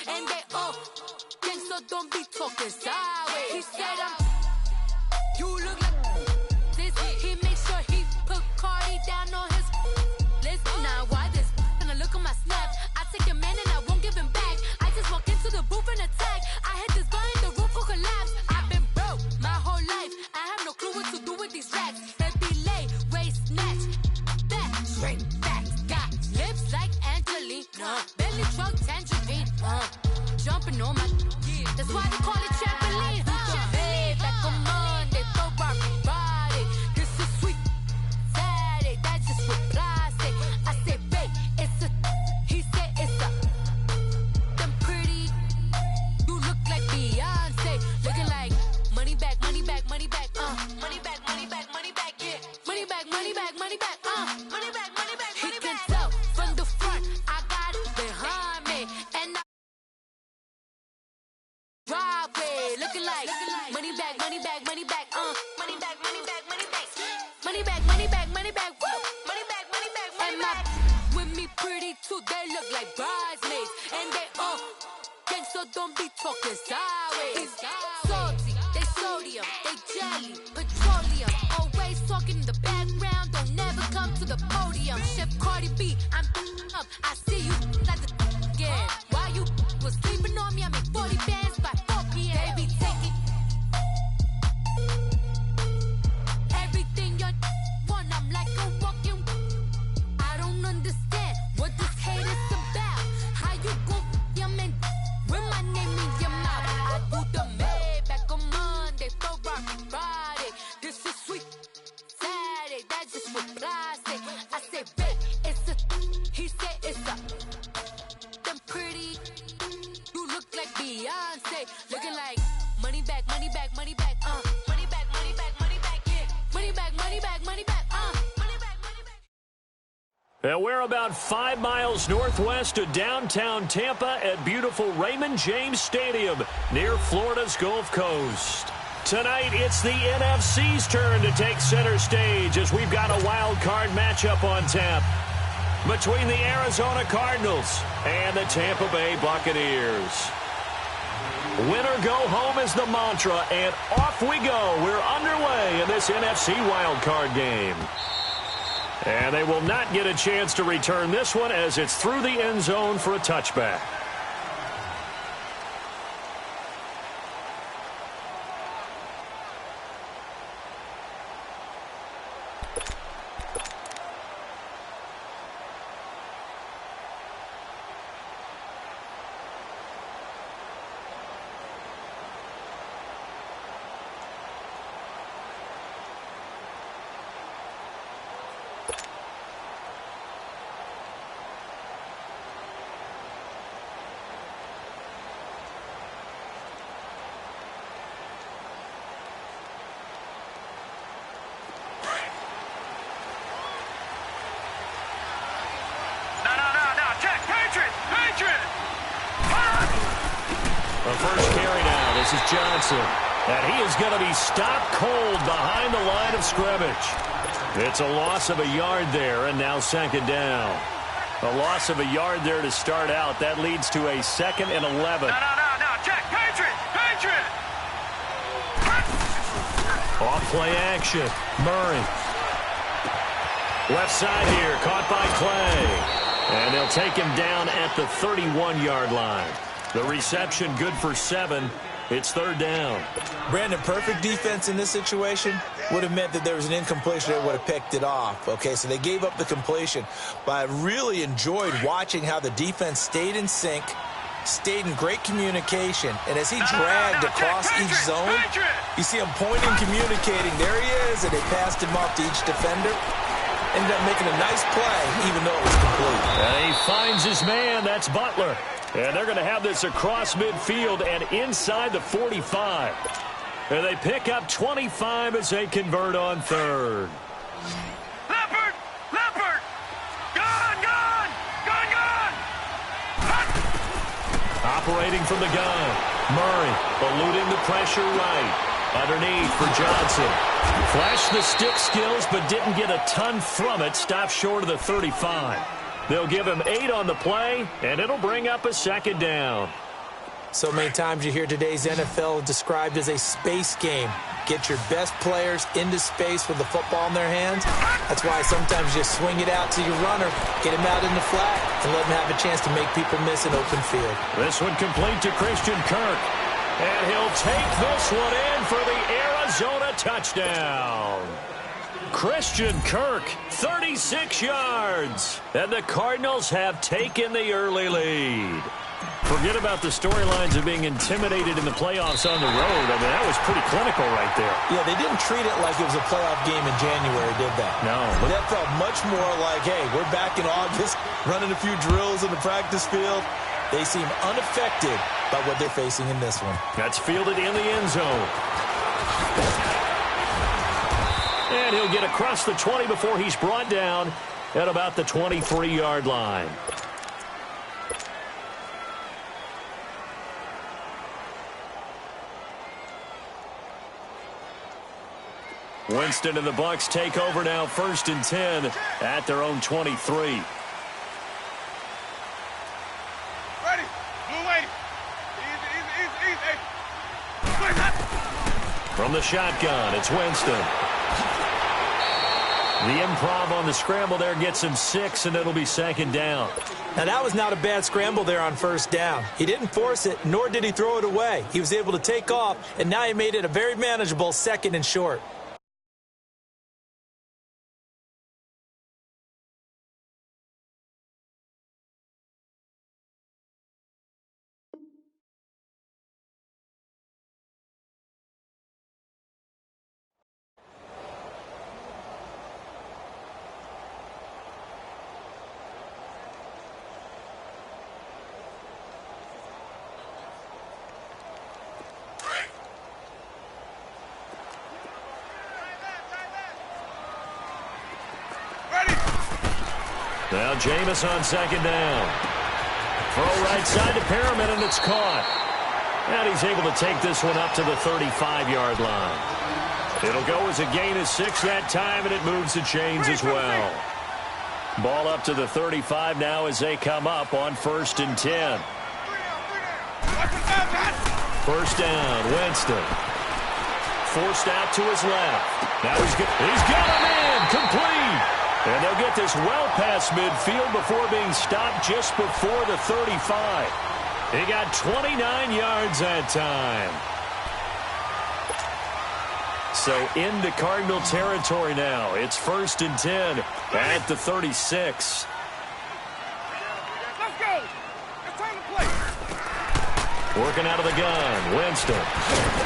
and they all think so. Don't be talking sideways. He said you look like this. He makes sure he put Cardi down on his list. Now why this? Gonna look at my snap. I take your man and I won't give him back. I just walk into the booth and attack. I hit this guy in the roof will collapse. I've been broke my whole life. I have no clue what to do with these racks. Heavy lay, waist snatch, back straight back. Got lips like Angelina, belly truck tangerine. Jumping on my, that's why they call it trampoline. Hey, back on Monday, throw rock body. This is sweet Saturday, that's just what plastic. I say, babe, it's a, he said it's a. Them pretty, you look like Beyonce, looking like money back, money back, money back, money back, money back, money back, yeah, money back, money back, money back, money back, money back. He can tell from the front, I got it behind me, and I driveway, looking like money back, money back, money back, money back, money back, money back, money back, money back, money back, woo, money back, money back, money back. With me pretty too, they look like bridesmaids, and they all gang, so don't be talking sideways. Salty, they sodium, they jelly, petroleum, always talking in the background, don't never come to the podium. Chef Cardi B, I'm up, I see you like the again. Why you was sleeping on me? I make 40 bands by 4 p.m. They be taking everything you want. I'm like a walking. I don't understand what this hate is about. How you gon' your man with my name in your mouth? I do the Maybach on Monday, throw rock Friday. This is sweet Saturday, that's just for plastic. I say, babe, it's a. He said it's a. Them pretty, you look like Beyonce, looking like money back, money back, money back, money back, money back, money back, yeah, money back, money back, money back, money back, money back. And we're about 5 miles northwest of downtown Tampa at beautiful Raymond James Stadium near Florida's Gulf Coast. Tonight, it's the NFC's turn to take center stage as we've got a wild card matchup on tap between the Arizona Cardinals and the Tampa Bay Buccaneers. Winner go home is the mantra, and off we go. We're underway in this NFC wildcard game. And they will not get a chance to return this one as it's through the end zone for a touchback. The first carry now, this is Johnson. And he is going to be stopped cold behind the line of scrimmage. It's a loss of a yard there, and now second down. A loss of a yard there to start out. That leads to a 2nd and 11. No, check, Patriot! Off play action, Murray. Left side here, caught by Clay. And they'll take him down at the 31-yard line. The reception good for 7. It's third down. Brandon, perfect defense in this situation would have meant that there was an incompletion that would have picked it off. Okay, so they gave up the completion. But I really enjoyed watching how the defense stayed in sync, stayed in great communication. And as he dragged across each zone, you see him pointing, communicating. There he is, and they passed him off to each defender. Ended up making a nice play, even though it was complete. And he finds his man. That's Butler. And they're going to have this across midfield and inside the 45. And they pick up 25 as they convert on third. Leopard! Gone! Operating from the gun. Murray eluding the pressure right. Underneath for Johnson. Flashed the stick skills but didn't get a ton from it. Stopped short of the 35. They'll give him 8 on the play, and it'll bring up a second down. So many times you hear today's NFL described as a space game. Get your best players into space with the football in their hands. That's why sometimes you swing it out to your runner, get him out in the flat, and let him have a chance to make people miss an open field. This one complete to Christian Kirk. And he'll take this one in for the Arizona touchdown. Christian Kirk, 36 yards. And the Cardinals have taken the early lead. Forget about the storylines of being intimidated in the playoffs on the road. I mean, that was pretty clinical right there. Yeah, they didn't treat it like it was a playoff game in January, did they? No. That felt much more like, hey, we're back in August, running a few drills in the practice field. They seem unaffected by what they're facing in this one. That's fielded in the end zone. And he'll get across the 20 before he's brought down at about the 23-yard line. Winston and the Bucs take over now, 1st and 10 at their own 23. Ready. Blue lady. Easy. From the shotgun, it's Winston. The improv on the scramble there gets him 6, and it'll be 2nd down. Now, that was not a bad scramble there on 1st down. He didn't force it, nor did he throw it away. He was able to take off, and now he made it a very manageable 2nd and short. Now Jameis on 2nd down. Throw right side to Perriman, and it's caught. And he's able to take this one up to the 35-yard line. It'll go as a gain of 6 that time, and it moves the chains as well. Ball up to the 35 now as they come up on 1st and 10. 1st down, Winston. Forced out to his left. Now he's got him in, complete. And they'll get this well past midfield before being stopped just before the 35. He got 29 yards that time. So into Cardinal territory now. It's 1st and 10 at the 36. Let's go. It's time to play. Working out of the gun, Winston.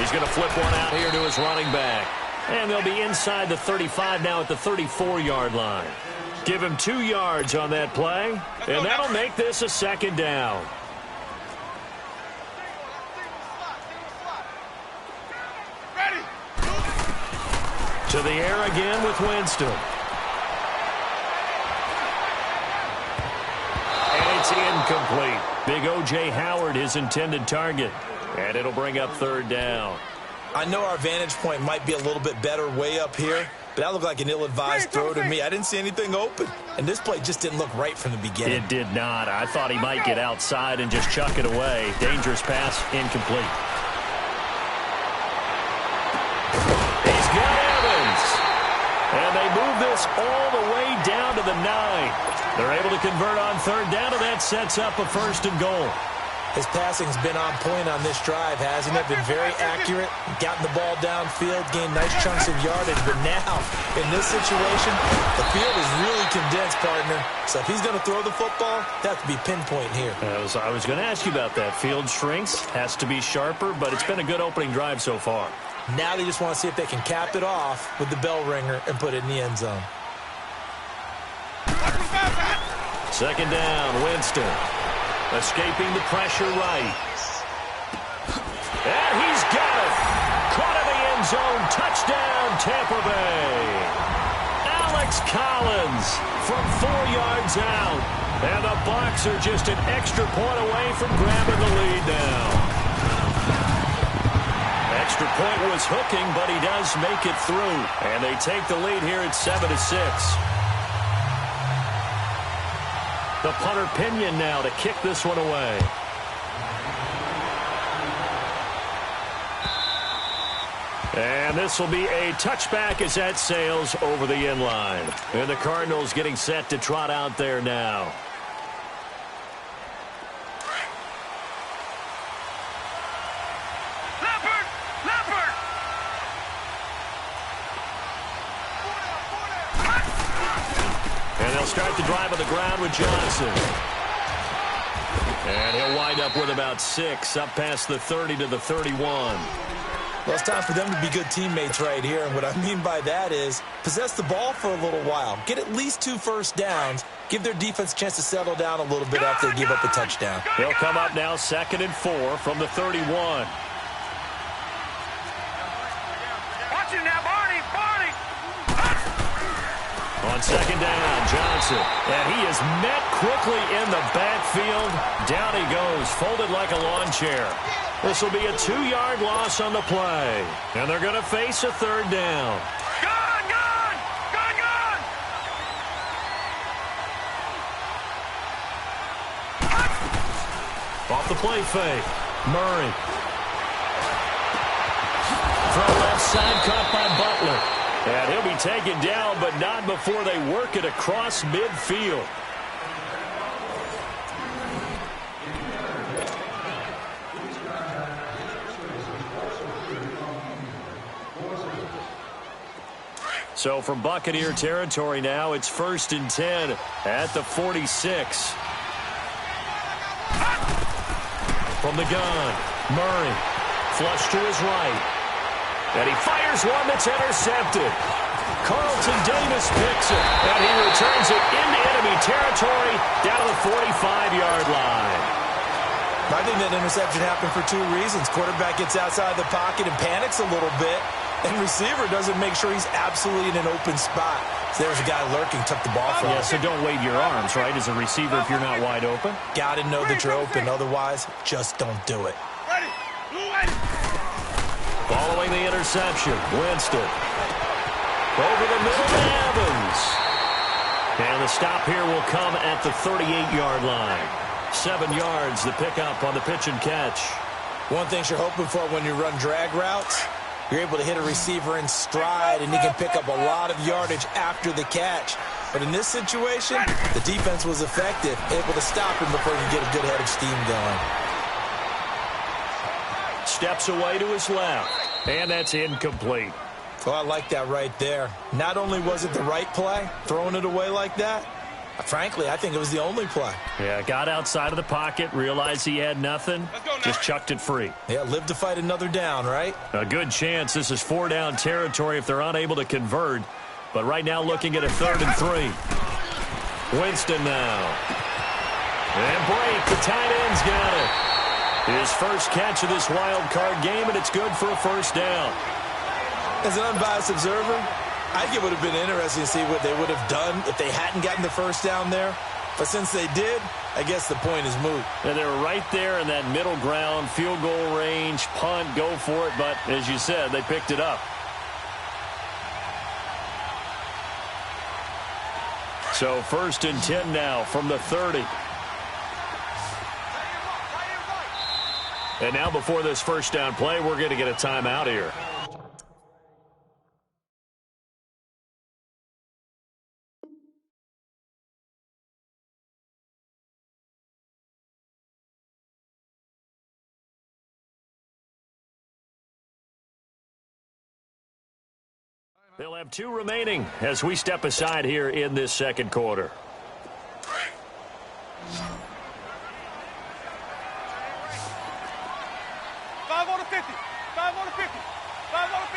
He's going to flip one out here to his running back. And they'll be inside the 35 now at the 34-yard line. Give him 2 yards on that play, and that'll make this a 2nd down. Ready. To the air again with Winston. And it's incomplete. Big O.J. Howard, his intended target. And it'll bring up 3rd down. I know our vantage point might be a little bit better way up here, but that looked like an ill-advised throw to me. I didn't see anything open, and this play just didn't look right from the beginning. It did not. I thought he might get outside and just chuck it away. Dangerous pass, incomplete. He's got Evans. And they move this all the way down to the 9. They're able to convert on 3rd down, and that sets up a 1st and goal. His passing's been on point on this drive, hasn't it? Been very accurate, gotten the ball downfield, gained nice chunks of yardage. But now, in this situation, the field is really condensed, partner. So if he's going to throw the football, that has to be pinpoint here. I was going to ask you about that. Field shrinks, has to be sharper, but it's been a good opening drive so far. Now they just want to see if they can cap it off with the bell ringer and put it in the end zone. 2nd down, Winston. Escaping the pressure right. And he's got it. Caught in the end zone. Touchdown, Tampa Bay. Alex Collins from 4 yards out. And the Bucs are just an extra point away from grabbing the lead now. Extra point was hooking, but he does make it through. And they take the lead here at 7-6. The punter Pinion now to kick this one away. And this will be a touchback as that sails over the end line. And the Cardinals getting set to trot out there now. And they'll start the drive on the ground with Johnson. And he'll wind up with about 6, up past the 30 to the 31. Well, it's time for them to be good teammates right here. And what I mean by that is possess the ball for a little while. Get at least 2 first downs. Give their defense a chance to settle down a little bit after they give up a touchdown. He'll come up now 2nd and 4 from the 31. Watch it now, Barney! On 2nd down, Johnson. And he is met quickly in the backfield. Down he goes, folded like a lawn chair. This will be a 2-yard loss on the play. And they're going to face a 3rd down. Gone! Off the play fake. Murray. From left side, caught by Butler. And he'll be taken down, but not before they work it across midfield. So from Buccaneer territory now, it's 1st and 10 at the 46. From the gun, Murray, flush to his right. And he fires one that's intercepted. Carlton Davis picks it, and he returns it into enemy territory down to the 45-yard line. I think that interception happened for 2 reasons. Quarterback gets outside the pocket and panics a little bit, and receiver doesn't make sure he's absolutely in an open spot. So there's a guy lurking, took the ball from him. Yeah, so don't wave your arms, right, as a receiver if you're not wide open? Got to know that you're open. Otherwise, just don't do it. Ready! Ready! Following the interception, Winston. Over the middle to Evans. And the stop here will come at the 38-yard line. 7 yards, the pickup on the pitch and catch. One thing you're hoping for when you run drag routes, you're able to hit a receiver in stride, and he can pick up a lot of yardage after the catch. But in this situation, the defense was effective, able to stop him before he could get a good head of steam going. Steps away to his left, and that's incomplete. Well, I like that right there. Not only was it the right play, throwing it away like that, frankly, I think it was the only play. Yeah, got outside of the pocket, realized he had nothing, just chucked it free. Yeah, live to fight another down, right? A good chance this is 4-down territory if they're unable to convert. But right now looking at a 3rd and 3. Winston now. And break, the tight end's got it. His first catch of this wild card game, and it's good for a 1st down. As an unbiased observer, I think it would have been interesting to see what they would have done if they hadn't gotten the 1st down there. But since they did, I guess the point is moot. And they were right there in that middle ground, field goal range, punt, go for it. But as you said, they picked it up. So 1st and 10 now from the 30. And now before this 1st down play, we're going to get a timeout here. They'll have 2 remaining as we step aside here in this 2nd quarter. Five on the 50. 5 on the 50. 5 on the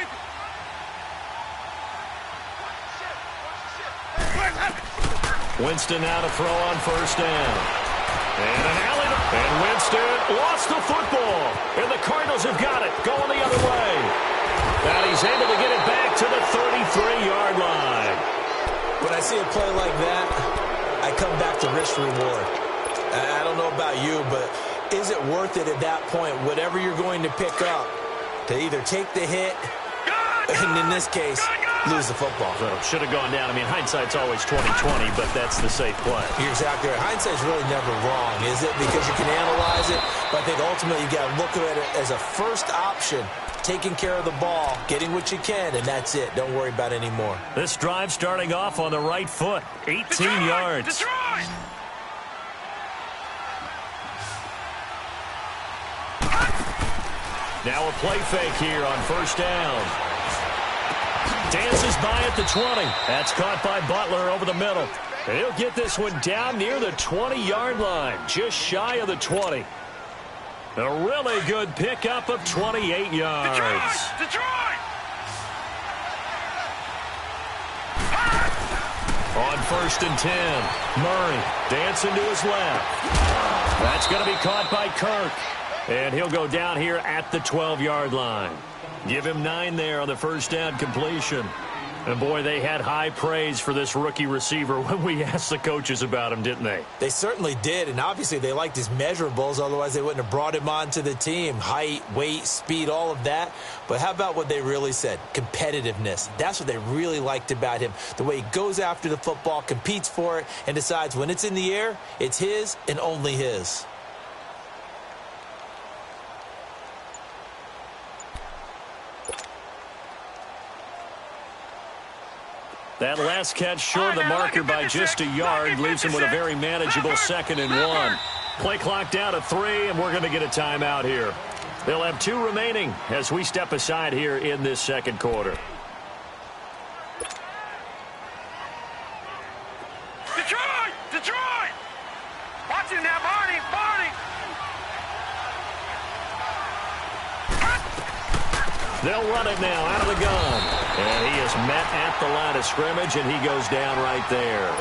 50. Winston now to throw on 1st down. And an alley. And Winston lost the football. And the Cardinals have got it. Going the other way. And he's able to get it back to the 33-yard line. When I see a play like that, I come back to risk reward. I don't know about you, but is it worth it at that point, whatever you're going to pick up, to either take the hit, and in this case, lose the football? So should have gone down. I mean, hindsight's always 20/20, but that's the safe play. You're exactly right. Hindsight's really never wrong, is it? Because you can analyze it, but I think ultimately you got to look at it as a first option taking care of the ball, getting what you can, and that's it. Don't worry about it anymore. This drive starting off on the right foot. 18 yards. Detroit! Now a play fake here on first down. Dances by at the 20. That's caught by Butler over the middle. And he'll get this one down near the 20-yard line, just shy of the 20. A really good pickup of 28 yards. Detroit! On first and 10, Murray dancing to his left. That's going to be caught by Kirk. And he'll go down here at the 12-yard line. Give him 9 there on the first down completion. And, boy, they had high praise for this rookie receiver when we asked the coaches about him, didn't they? They certainly did, and obviously they liked his measurables. Otherwise, they wouldn't have brought him onto the team. Height, weight, speed, all of that. But how about what they really said? Competitiveness. That's what they really liked about him. The way he goes after the football, competes for it, and decides when it's in the air, it's his and only his. That last catch short of the marker by just a yard leaves him with a very manageable 2nd and 1. Play clock down to 3, and we're going to get a timeout here. They'll have 2 remaining as we step aside here in this second quarter. Detroit! Watch him now, Barney! They'll run it now out of the gun. And he is met at the line of scrimmage, and he goes down right there.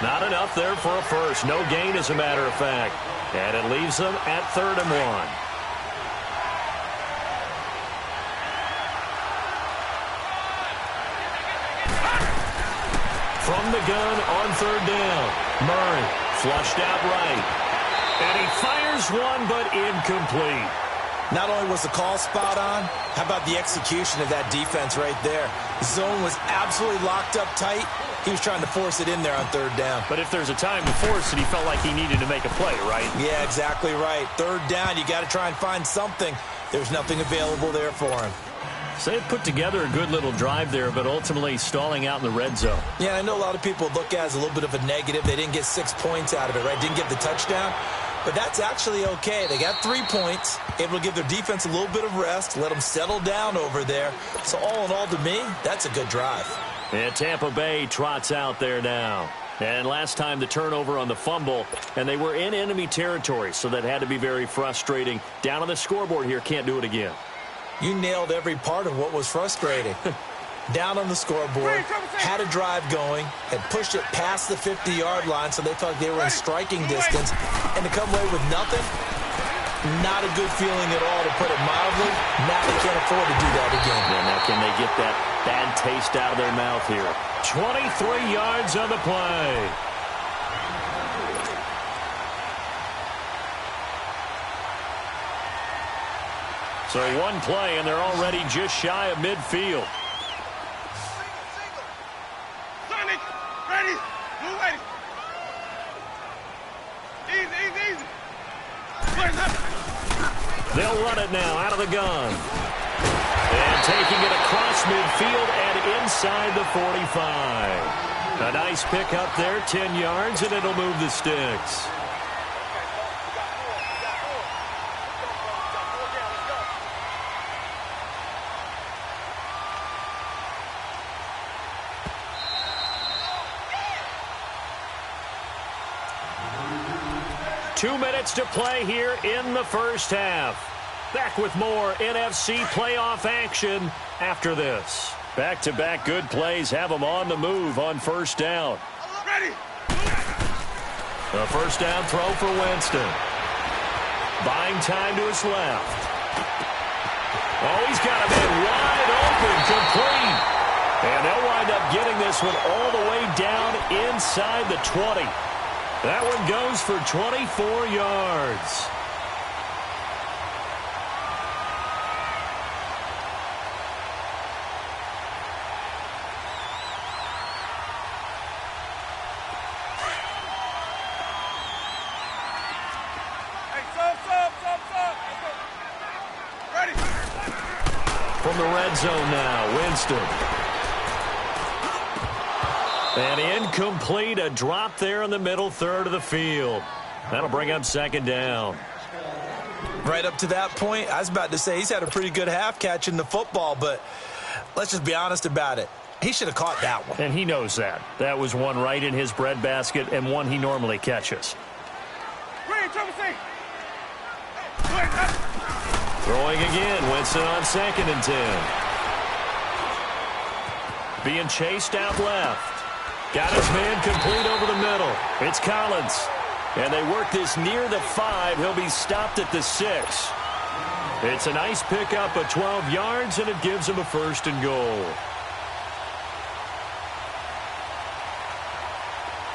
Not enough there for a first. No gain, as a matter of fact. And it leaves them at 3rd and 1. From the gun on 3rd down. Murray flushed out right. And he fires one, but incomplete. Not only was the call spot on, how about the execution of that defense right there? The zone was absolutely locked up tight. He was trying to force it in there on 3rd down. But if there's a time to force it, he felt like he needed to make a play, right? Yeah, exactly right. 3rd down, you got to try and find something. There's nothing available there for him. So they put together a good little drive there, but ultimately stalling out in the red zone. Yeah, I know a lot of people look at it as a little bit of a negative. They didn't get 6 points out of it, right? Didn't get the touchdown. But that's actually okay. They got 3 points, able to give their defense a little bit of rest, let them settle down over there. So all in all, to me, that's a good drive. And Tampa Bay trots out there now. And last time the turnover on the fumble, and they were in enemy territory, so that had to be very frustrating. Down on the scoreboard here, can't do it again. You nailed every part of what was frustrating. Down on the scoreboard, had a drive going, had pushed it past the 50-yard line, so they thought they were in striking distance, and to come away with nothing, not a good feeling at all, to put it mildly. Now they can't afford to do that again. Yeah, now can they get that bad taste out of their mouth here? 23 yards on the play. So one play, and they're already just shy of midfield. Ready? Move ready. Easy. They'll run it now out of the gun. And taking it across midfield and inside the 45. A nice pick up there, 10 yards, and it'll move the sticks. Two minutes to play here in the first half. Back with more NFC playoff action after this. Back-to-back good plays have them on the move on first down. Ready. A first down throw for Winston. Buying time to his left. Oh, he's got a man wide open, complete. And they'll wind up getting this one all the way down inside the 20. That one goes for 24 yards. Hey, sub. Ready. from the red zone now. Winston. And incomplete, a drop there in the middle third of the field. That'll bring up second down. Right up to that point, I was about to say he's had a pretty good half catching the football, but let's just be honest about it. He should have caught that one. And he knows that. That was one right in his breadbasket and one he normally catches. Throwing again, Winston on 2nd and 10. Being chased out left. Got his man complete over the middle. It's Collins. And they work this near the 5. He'll be stopped at the 6. It's a nice pickup of 12 yards, and it gives him a 1st and goal.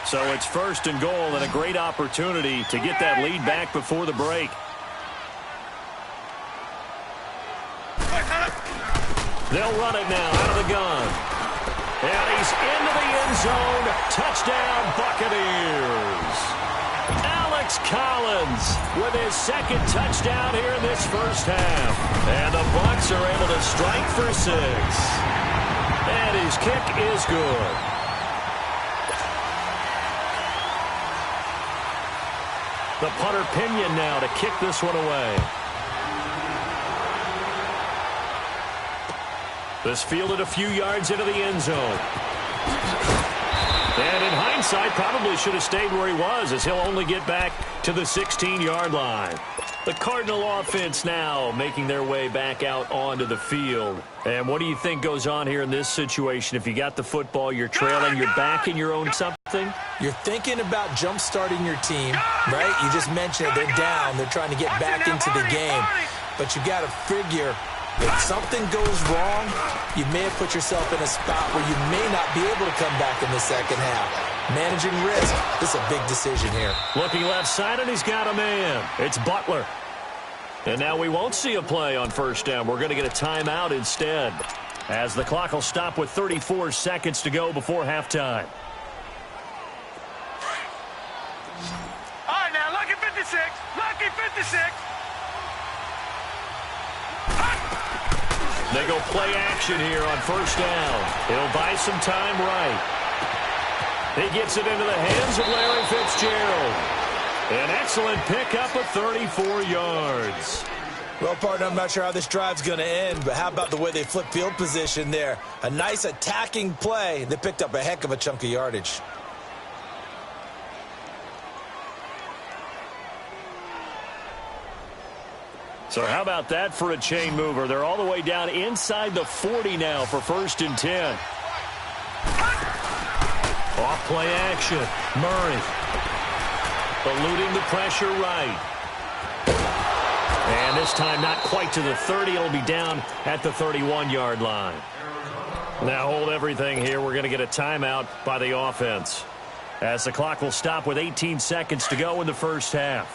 So it's 1st and goal and a great opportunity to get that lead back before the break. They'll run it now out of the gun. And he's into the end zone. Touchdown, Buccaneers. Alex Collins with his 2nd touchdown here in this first half. And the Bucs are able to strike for 6. And his kick is good. The punter Pinion now to kick this one away. This fielded a few yards into the end zone. And in hindsight, probably should have stayed where he was, as he'll only get back to the 16-yard line. The Cardinal offense now making their way back out onto the field. And what do you think goes on here in this situation? If you got the football, you're trailing, you're back in your own something? You're thinking about jump-starting your team, right? You just mentioned it. They're down. They're trying to get back into the game. But you got to figure, if something goes wrong, you may have put yourself in a spot where you may not be able to come back in the second half. Managing risk, this is a big decision here. Looking left side, and he's got a man. It's Butler. And now we won't see a play on 1st down. We're going to get a timeout instead, as the clock will stop with 34 seconds to go before halftime. All right, now, lucky 56. Lucky 56. They go play action here on 1st down. He'll buy some time right. He gets it into the hands of Larry Fitzgerald. An excellent pickup of 34 yards. Well, partner, I'm not sure how this drive's going to end, but how about the way they flip field position there? A nice attacking play. They picked up a heck of a chunk of yardage. So how about that for a chain mover? They're all the way down inside the 40 now for 1st and 10. Off play action. Murray. Eluding the pressure right. And this time not quite to the 30. It'll be down at the 31-yard line. Now hold everything here. We're going to get a timeout by the offense, as the clock will stop with 18 seconds to go in the first half.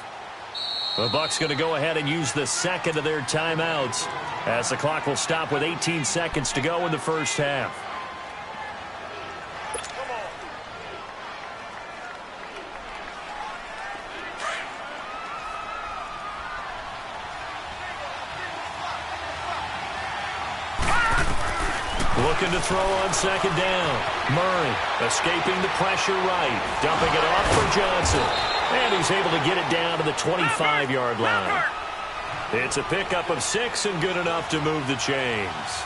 The Bucs going to go ahead and use the 2nd of their timeouts, as the clock will stop with 18 seconds to go in the first half. Looking to throw on 2nd down. Murray escaping the pressure right. Dumping it off for Johnson. And he's able to get it down to the 25-yard line. It's a pickup of 6 and good enough to move the chains.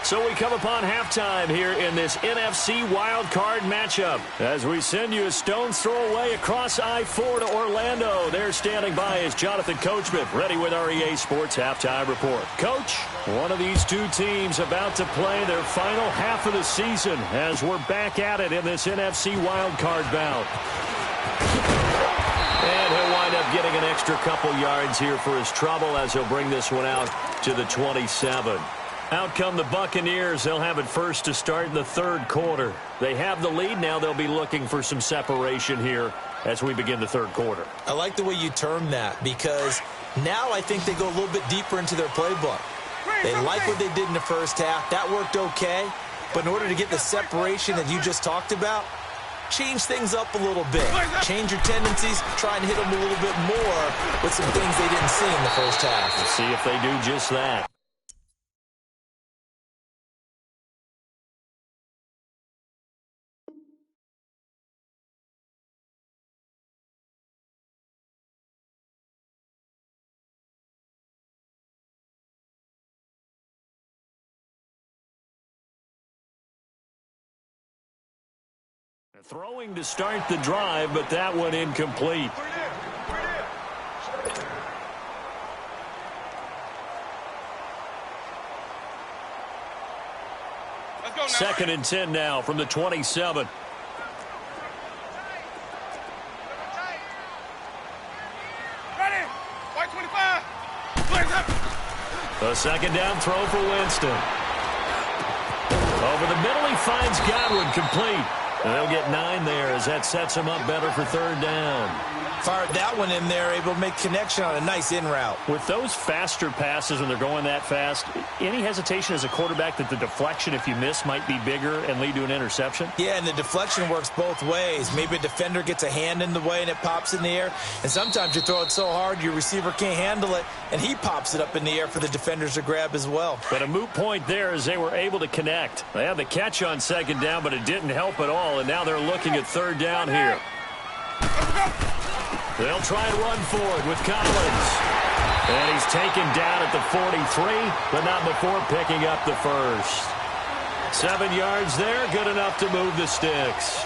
So we come upon halftime here in this NFC wildcard matchup, as we send you a stone's throw away across I-4 to Orlando. There standing by is Jonathan Coachman, ready with our EA Sports Halftime Report. Coach, one of these two teams about to play their final half of the season, as we're back at it in this NFC wildcard bout. And he'll wind up getting an extra couple yards here for his trouble, as he'll bring this one out to the 27. Out come the Buccaneers. They'll have it first to start in the 3rd quarter. They have the lead now. They'll be looking for some separation here as we begin the 3rd quarter. I like the way you term that, because now I think they go a little bit deeper into their playbook. They like what they did in the first half. That worked okay. But in order to get the separation that you just talked about, change things up a little bit. Change your tendencies, try and hit them a little bit more with some things they didn't see in the first half. We'll see if they do just that. Throwing to start the drive, but that one incomplete. Second and 10 now from the 27. Ready. White 25. A second down throw for Winston. Over the middle, he finds Godwin, complete. And they'll get 9 there as that sets him up better for third down. Fired that one in there, able to make connection on a nice in route. With those faster passes when they're going that fast, any hesitation as a quarterback that the deflection, if you miss, might be bigger and lead to an interception? Yeah, and the deflection works both ways. Maybe a defender gets a hand in the way and it pops in the air. And sometimes you throw it so hard your receiver can't handle it, and he pops it up in the air for the defenders to grab as well. But a moot point there as they were able to connect. They had the catch on second down, but it didn't help at all, and now they're looking at third down here. They'll try and run forward with Collins. And he's taken down at the 43, but not before picking up the first. 7 yards there, good enough to move the sticks.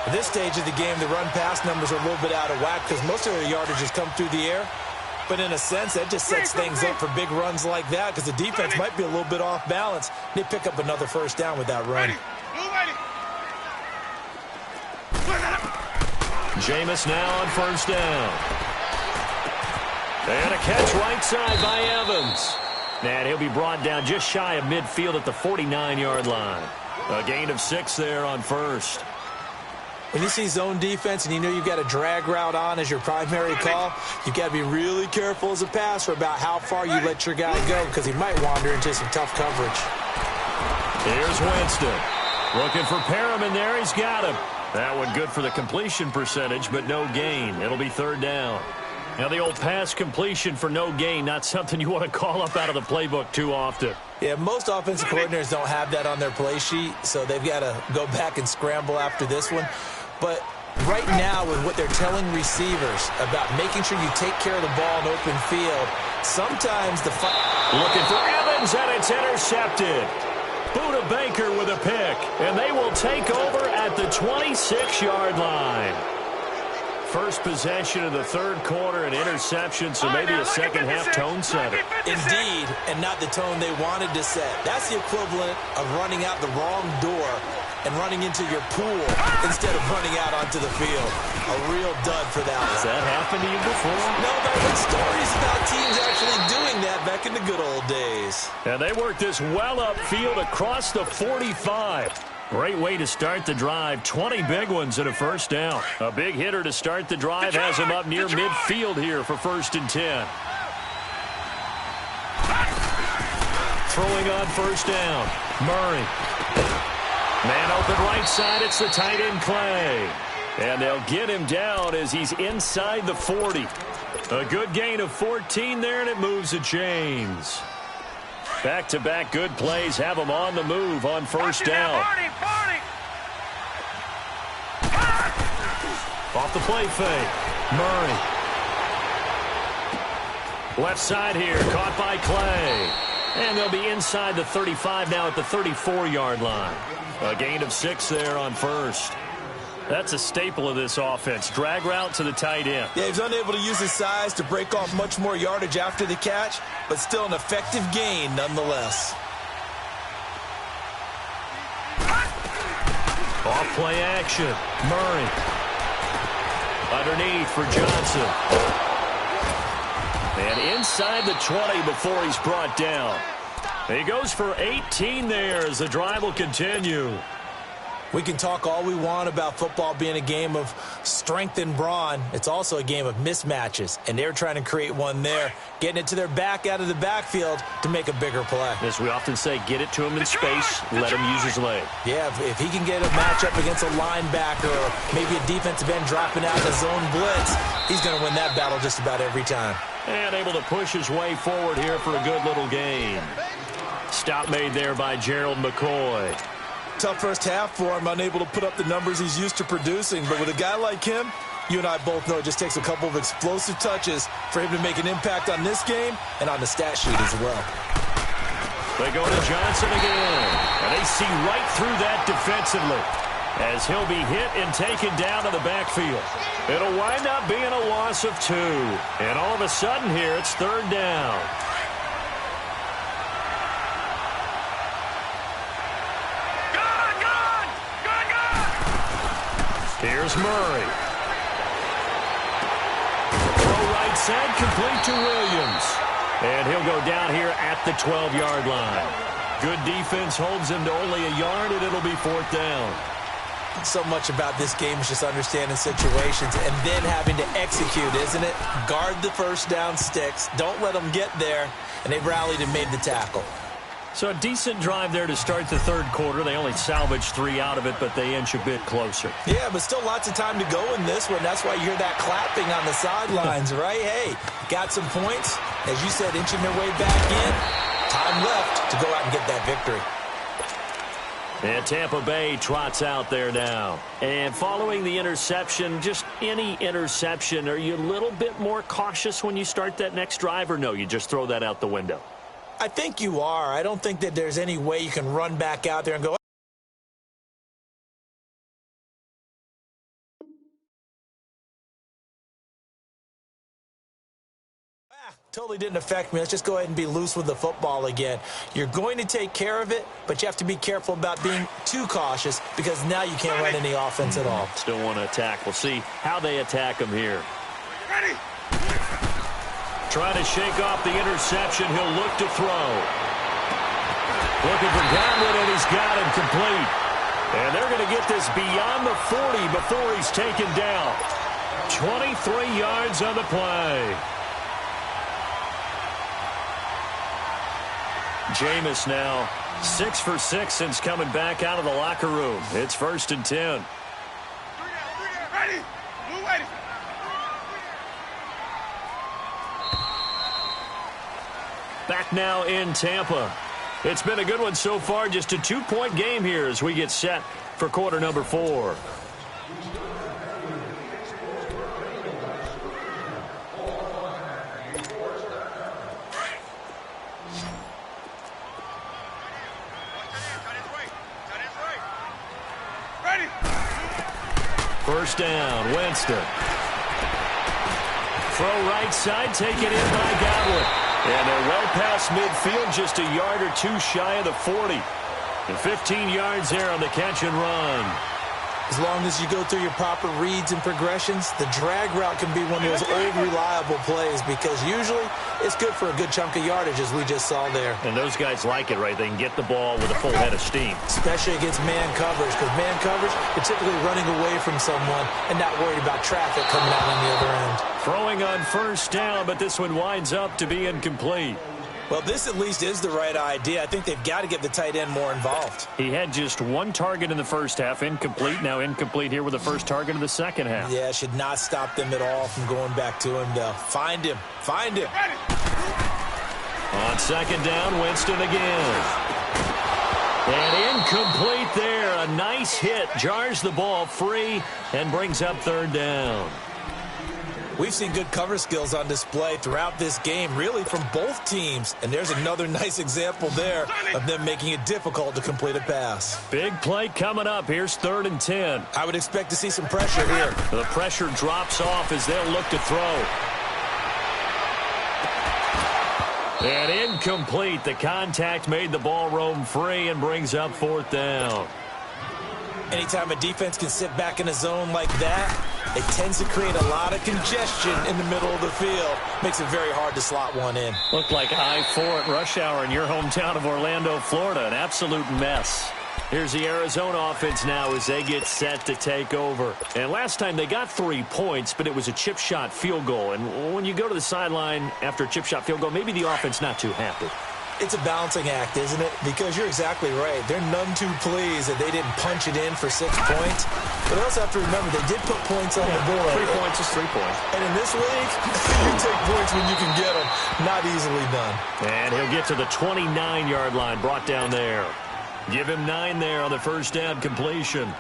At this stage of the game, the run-pass numbers are a little bit out of whack because most of their yardage has come through the air. But in a sense, that just sets things up for big runs like that because the defense might be a little bit off balance. They pick up another first down with that run. Jameis now on first down. And a catch right side by Evans. And he'll be brought down just shy of midfield at the 49-yard line. A gain of 6 there on first. When you see zone defense and you know you've got a drag route on as your primary call, you've got to be really careful as a passer about how far you let your guy go because he might wander into some tough coverage. Here's Winston. Looking for Perriman there. He's got him. That one good for the completion percentage, but no gain. It'll be third down. Now the old pass completion for no gain, not something you want to call up out of the playbook too often. Yeah, most offensive coordinators don't have that on their play sheet, so they've got to go back and scramble after this one. But right now, with what they're telling receivers about making sure you take care of the ball in open field, sometimes the looking for Evans, and it's intercepted. Buda Baker with a pick, and they will take over at the 26-yard line. First possession of the third quarter, an interception, so maybe a second-half tone setter. Indeed, and not the tone they wanted to set. That's the equivalent of running out the wrong door and running into your pool instead of running out onto the field. A real dud for that one. Has that happened to you before? No, but I've heard stories about teams actually doing that back in the good old days. And they worked this well upfield across the 45. Great way to start the drive. 20 big ones and a first down. A big hitter to start the drive has him up near midfield here for first and 10. Throwing on first down. Murray. Man open right side. It's the tight end Clay. And they'll get him down as he's inside the 40. A good gain of 14 there, and it moves the chains. Back-to-back good plays have them on the move on first down. Off the play fake. Murray. Left side here, caught by Clay. And they'll be inside the 35 now at the 34-yard line. A gain of 6 there on first. That's a staple of this offense. Drag route to the tight end. Yeah, he's unable to use his size to break off much more yardage after the catch, but still an effective gain nonetheless. Off play action. Murray. Underneath for Johnson. And inside the 20 before he's brought down. He goes for 18 there as the drive will continue. We can talk all we want about football being a game of strength and brawn. It's also a game of mismatches, and they're trying to create one there, getting it to their back out of the backfield to make a bigger play. As we often say, get it to him in space, let him use his leg. Yeah, if he can get a matchup against a linebacker or maybe a defensive end dropping out in a zone blitz, he's going to win that battle just about every time. And able to push his way forward here for a good little gain. Stop made there by Gerald McCoy. Tough first half for him, unable to put up the numbers he's used to producing. But with a guy like him, you and I both know it just takes a couple of explosive touches for him to make an impact on this game and on the stat sheet as well. They go to Johnson again, and they see right through that defensively as he'll be hit and taken down to the backfield. It'll wind up being a loss of 2. And all of a sudden here, it's 3rd down. Here's Murray. Throw right side, complete to Williams. And he'll go down here at the 12-yard line. Good defense holds him to only a yard, and it'll be 4th down. So much about this game is just understanding situations and then having to execute, isn't it? Guard the first down sticks. Don't let them get there. And they rallied and made the tackle. So a decent drive there to start the 3rd quarter. They only salvaged 3 out of it, but they inch a bit closer. Yeah, but still lots of time to go in this one. That's why you hear that clapping on the sidelines, right? Hey, got some points. As you said, inching their way back in. Time left to go out and get that victory. And Tampa Bay trots out there now. And following the interception, just any interception, are you a little bit more cautious when you start that next drive, or no, you just throw that out the window? I think you are. I don't think that there's any way you can run back out there and go, totally didn't affect me. Let's just go ahead and be loose with the football again. You're going to take care of it, but you have to be careful about being too cautious because now you can't run any offense at all. Still want to attack. We'll see how they attack him here. Ready. Trying to shake off the interception. He'll look to throw. Looking for Godwin, and he's got him complete. And they're going to get this beyond the 40 before he's taken down. 23 yards on the play. Jameis now 6 for 6 since coming back out of the locker room. It's 1st and 10. Ready. Move ready. Back now in Tampa. It's been a good one so far. Just a 2-point game here as we get set for quarter number 4. Ready. 1st down, Winston. Throw right side, taken in by Godwin. And they're well past midfield, just a yard or 2 shy of the 40. And 15 yards there on the catch and run. As long as you go through your proper reads and progressions, the drag route can be one of those old reliable plays because usually it's good for a good chunk of yardage as we just saw there. And those guys like it, right? They can get the ball with a full head of steam. Especially against man coverage because man coverage, you're typically running away from someone and not worried about traffic coming out on the other end. Throwing on 1st down, but this one winds up to be incomplete. Well, this at least is the right idea. I think they've got to get the tight end more involved. He had just 1 target in the first half, incomplete. Now incomplete here with the first target of the second half. Yeah, should not stop them at all from going back to him, though. Find him. Find him. On 2nd down, Winston again. And incomplete there. A nice hit. Jars the ball free and brings up 3rd down. We've seen good cover skills on display throughout this game, really from both teams. And there's another nice example there of them making it difficult to complete a pass. Big play coming up. Here's 3rd and 10. I would expect to see some pressure here. The pressure drops off as they'll look to throw. And incomplete. The contact made the ball roam free and brings up 4th down. Anytime a defense can sit back in a zone like that, it tends to create a lot of congestion in the middle of the field. Makes it very hard to slot one in. Looked like I-4 at rush hour in your hometown of Orlando, Florida. An absolute mess. Here's the Arizona offense now as they get set to take over. And last time they got 3 points, but it was a chip shot field goal. And when you go to the sideline after a chip shot field goal, maybe the offense not too happy. It's a balancing act, isn't it? Because you're exactly right. They're none too pleased that they didn't punch it in for 6 points. But also have to remember, they did put points on the board. 3 points is 3 points. And in this league, you take points when you can get them. Not easily done. And he'll get to the 29-yard line, brought down there. Give him 9 there on the first down completion.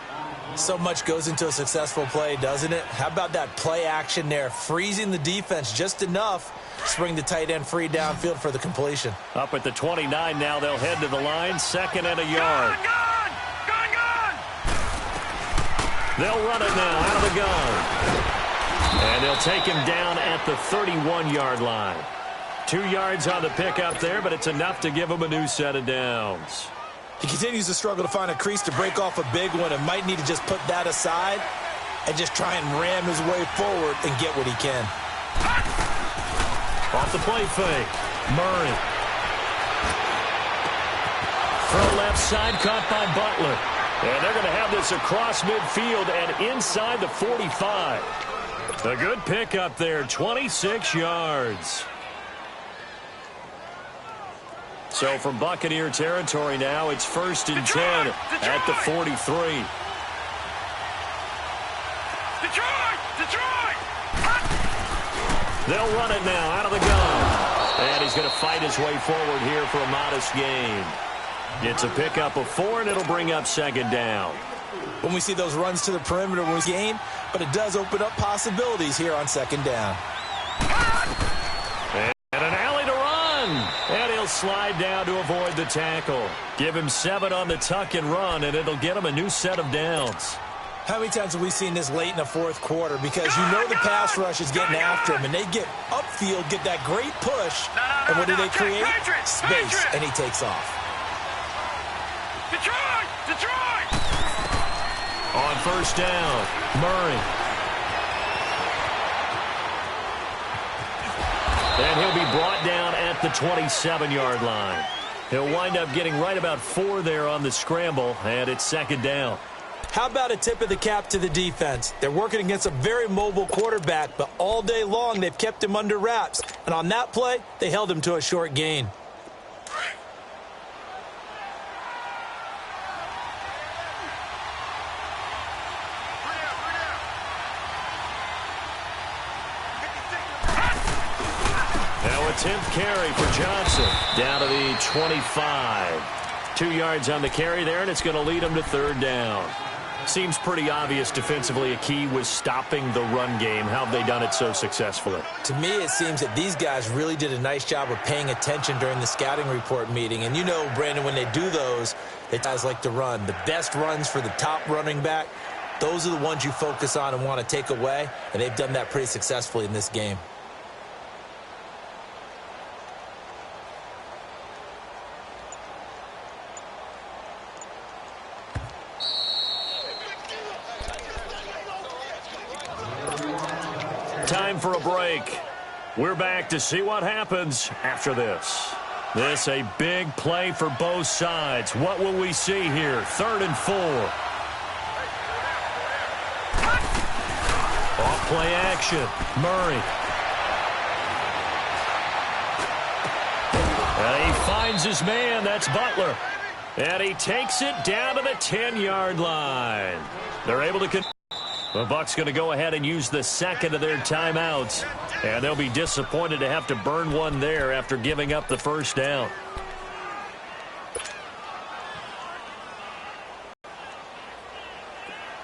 So much goes into a successful play, doesn't it? How about that play action there? Freezing the defense just enough to bring the tight end free downfield for the completion. Up at the 29 now, they'll head to the line. 2nd and a yard. Gun! They'll run it now out of the gun. And they'll take him down at the 31-yard line. 2 yards on the pickup there, but it's enough to give him a new set of downs. He continues to struggle to find a crease to break off a big one and might need to just put that aside and just try and ram his way forward and get what he can. Off the play fake. Murray. From left side, caught by Butler. And they're going to have this across midfield and inside the 45. A good pickup there, 26 yards. So from Buccaneer territory now, it's 1st and 10 at the 43. Detroit! They'll run it now out of the gun. And he's going to fight his way forward here for a modest gain. It's a pickup of 4, and it'll bring up 2nd down. When we see those runs to the perimeter, we gain, but it does open up possibilities here on 2nd down. And an alley to run. And he'll slide down to avoid the tackle. Give him 7 on the tuck and run, and it'll get him a new set of downs. How many times have we seen this late in the 4th quarter? Because you know the pass rush is getting after him, and they get upfield, get that great push, and what do they create? Space, and he takes off. Detroit! On 1st down, Murray. And he'll be brought down at the 27-yard line. He'll wind up getting right about 4 there on the scramble, and it's 2nd down. How about a tip of the cap to the defense? They're working against a very mobile quarterback, but all day long they've kept him under wraps. And on that play, they held him to a short gain. Now a 10th carry for Johnson. Down to the 25. 2 yards on the carry there, and it's going to lead him to 3rd down. Seems pretty obvious defensively a key was stopping the run game. How have they done it so successfully? To me, it seems that these guys really did a nice job of paying attention during the scouting report meeting. And you know, Brandon, when they do those, they guys like to run. The best runs for the top running back, those are the ones you focus on and want to take away. And they've done that pretty successfully in this game. Time for a break. We're back to see what happens after this. This a big play for both sides. What will we see here? 3rd and 4. Off play action. Murray. And he finds his man. That's Butler. And he takes it down to the 10-yard line. They're able to... The Bucs going to go ahead and use the 2nd of their timeouts. And they'll be disappointed to have to burn one there after giving up the 1st down.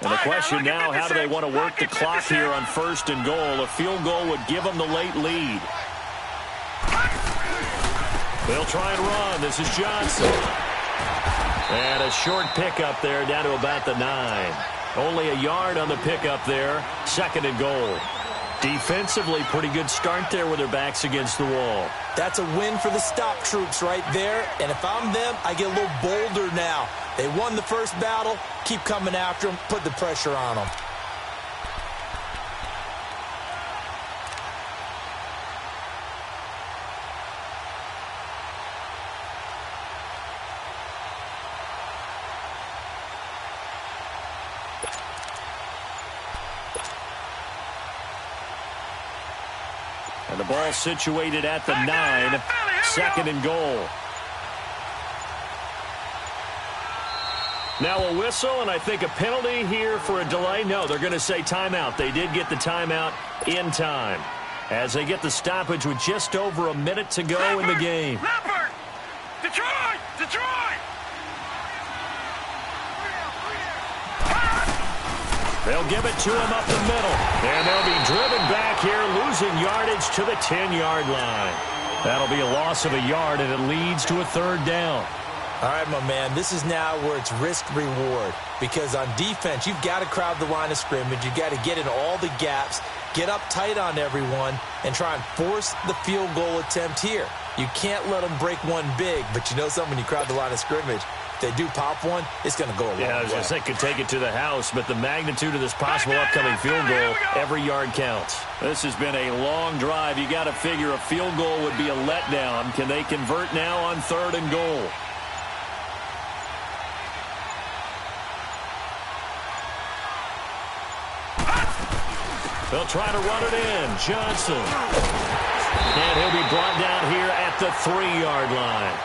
And the question now, how do they want to work the clock here on 1st and goal? A field goal would give them the late lead. They'll try and run. This is Johnson. And a short pickup there down to about the 9. Only a yard on the pickup there. 2nd and goal. Defensively, pretty good start there with their backs against the wall. That's a win for the stop troops right there. And if I'm them, I get a little bolder now. They won the first battle. Keep coming after them. Put the pressure on them. And the ball situated at the 9, second and goal. Now a whistle, and I think a penalty here for a delay. No, they're going to say timeout. They did get the timeout in time as they get the stoppage with just over a minute to go in the game. Leopard! Detroit! Detroit! They'll give it to him up the middle, and they'll be driven back here, losing yardage to the 10-yard line. That'll be a loss of a yard, and it leads to a third down. All right, my man, this is now where it's risk-reward, because on defense, you've got to crowd the line of scrimmage. You've got to get in all the gaps, get up tight on everyone, and try and force the field goal attempt here. You can't let them break one big, but you know something, when you crowd the line of scrimmage, if they do pop one, it's going to go a long way. Yeah, I was going to say, could take it to the house, but the magnitude of this possible upcoming field goal, every yard counts. This has been a long drive. You got to figure a field goal would be a letdown. Can they convert now on 3rd and goal? They'll try to run it in. Johnson. And he'll be brought down here at the 3-yard line.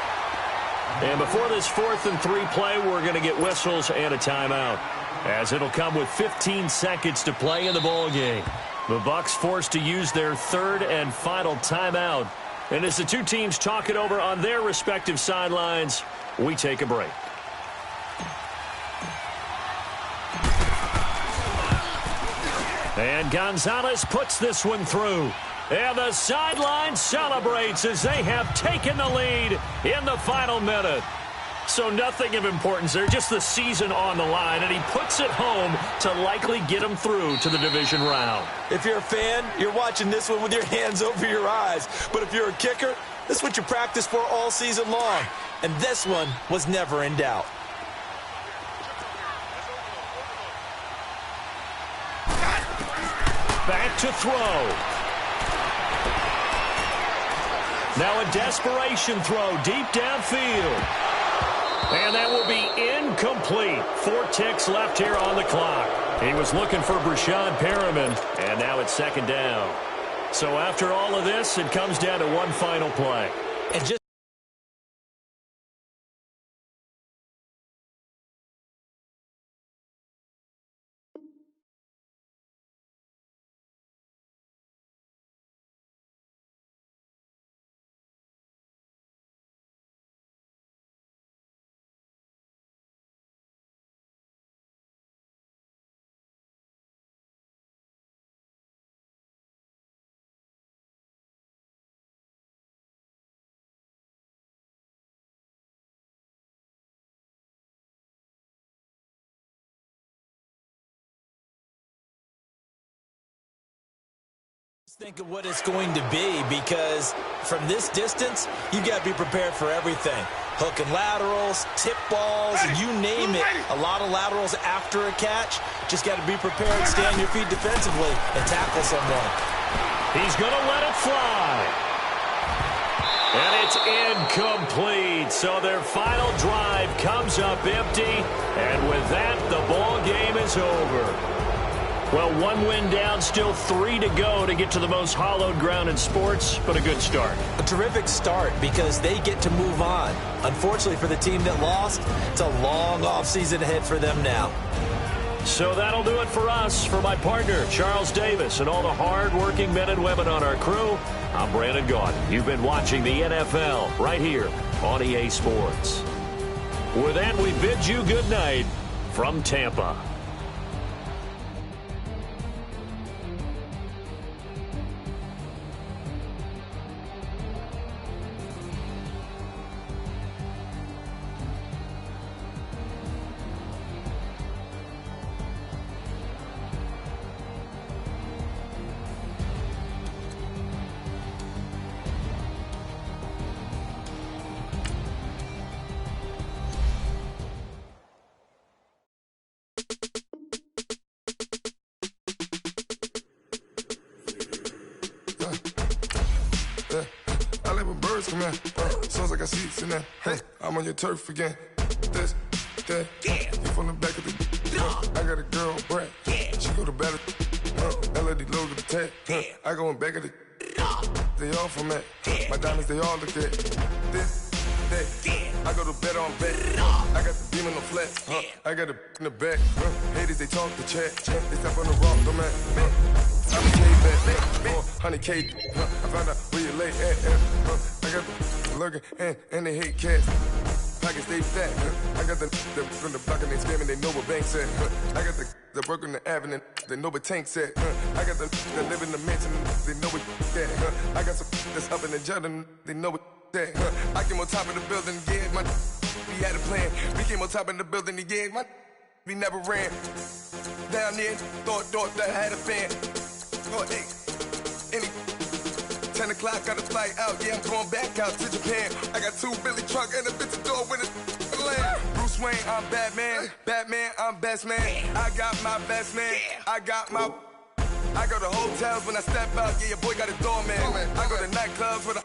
And before this 4th and 3 play, we're going to get whistles and a timeout, as it'll come with 15 seconds to play in the ball game. The Bucs forced to use their 3rd and final timeout. And as the two teams talk it over on their respective sidelines, we take a break. And Gonzalez puts this one through. And the sideline celebrates as they have taken the lead in the final minute. So nothing of importance there, just the season on the line. And he puts it home to likely get them through to the division round. If you're a fan, you're watching this one with your hands over your eyes. But if you're a kicker, this is what you practice for all season long. And this one was never in doubt. Back to throw. Now a desperation throw deep downfield. And that will be incomplete. 4 ticks left here on the clock. He was looking for Brashad Perriman, and now it's 2nd down. So after all of this, it comes down to one final play. And just think of what it's going to be, because from this distance, you got to be prepared for everything. Hook and laterals, tip balls, you name it. A lot of laterals after a catch. Just got to be prepared, stay on your feet defensively, and tackle someone. He's going to let it fly. And it's incomplete. So their final drive comes up empty. And with that, the ball game is over. Well, 1 win down, still 3 to go to get to the most hallowed ground in sports, but a good start. A terrific start, because they get to move on. Unfortunately for the team that lost, it's a long offseason ahead for them now. So that'll do it for us. For my partner, Charles Davis, and all the hard-working men and women on our crew, I'm Brandon Gaudin. You've been watching the NFL right here on EA Sports. With that, we bid you good night from Tampa. Sounds like I see it's in there. Hey, I'm on your turf again. This, that, yeah. You from the back of the. I got a girl, Brad. Yeah. She go to battle. LAD logo the tag. Yeah. I go in back of the. they all from it. My diamonds, they all look good. This, that, I go to bed on bed. I got the beam in the flex. I got it in the back. Haters, they talk the chat. They step on the rock, the man. I'm a K-back, 400K. I found out where you lay at. I got the lurking and they hate cats. Pockets stay fat. I got the from the block and they scamming, they know what banks at. I got the work on the avenue, they know what tanks at. I got the live in the mansion, they know what that. I got some that's up in the Jordan, they know what that. I came on top of the building, yeah, my we had a plan. We came on top of the building, yeah, my we never ran. Down there, thought that I had a fan. Oh, hey, any 10 o'clock, got a flight out, yeah, I'm going back out to Japan. I got 2 Billy truck and a bitch door with a land. Bruce Wayne, I'm Batman. Batman, I'm best man. I got my best man. I got my... I go to hotels when I step out, yeah, your boy got a doorman. I go to nightclubs with a...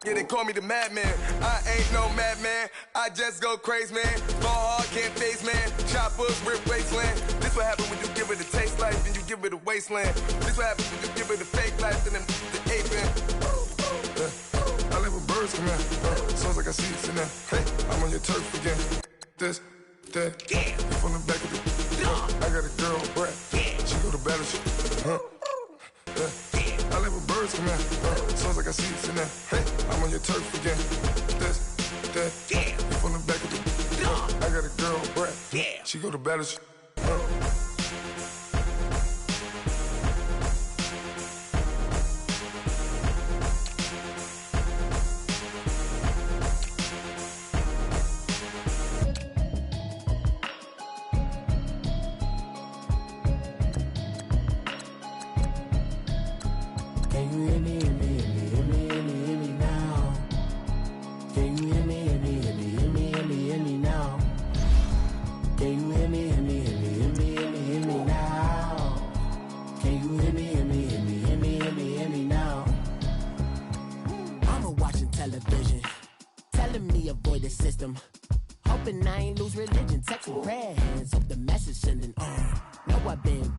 Yeah, they call me the madman. I ain't no madman. I just go crazy, man. Fall hard, can't face, man. Choppers, rip wasteland. This what happens when you give it a taste life and you give it a wasteland. This what happens when you give it a fake life and then the aping. I live with birds come in. Sounds like I see it in there. Hey, I'm on your turf again. This, that, you from the back of the... I got a girl, Brett. She go to battleship. I live with birds come in. Sounds like I see it in there. Hey, I'm on your turf again. This, that, you from the back of the... I got a girl, Brett. She go to battleship. Can you hear me, hear me, hear me, hear me, hear me, hear me now? Can you hear me, hear me, hear me, hear me, hear me, hear me now? Can you hear me, hear me, hear me, hear me, hear me, hear me now? Can you hear me, hear me, hear me, hear me, hear me, hear me now? I'm watching television, telling me avoid the system. Hoping I ain't lose religion, texting prayers, hope the message sending on. Know I've been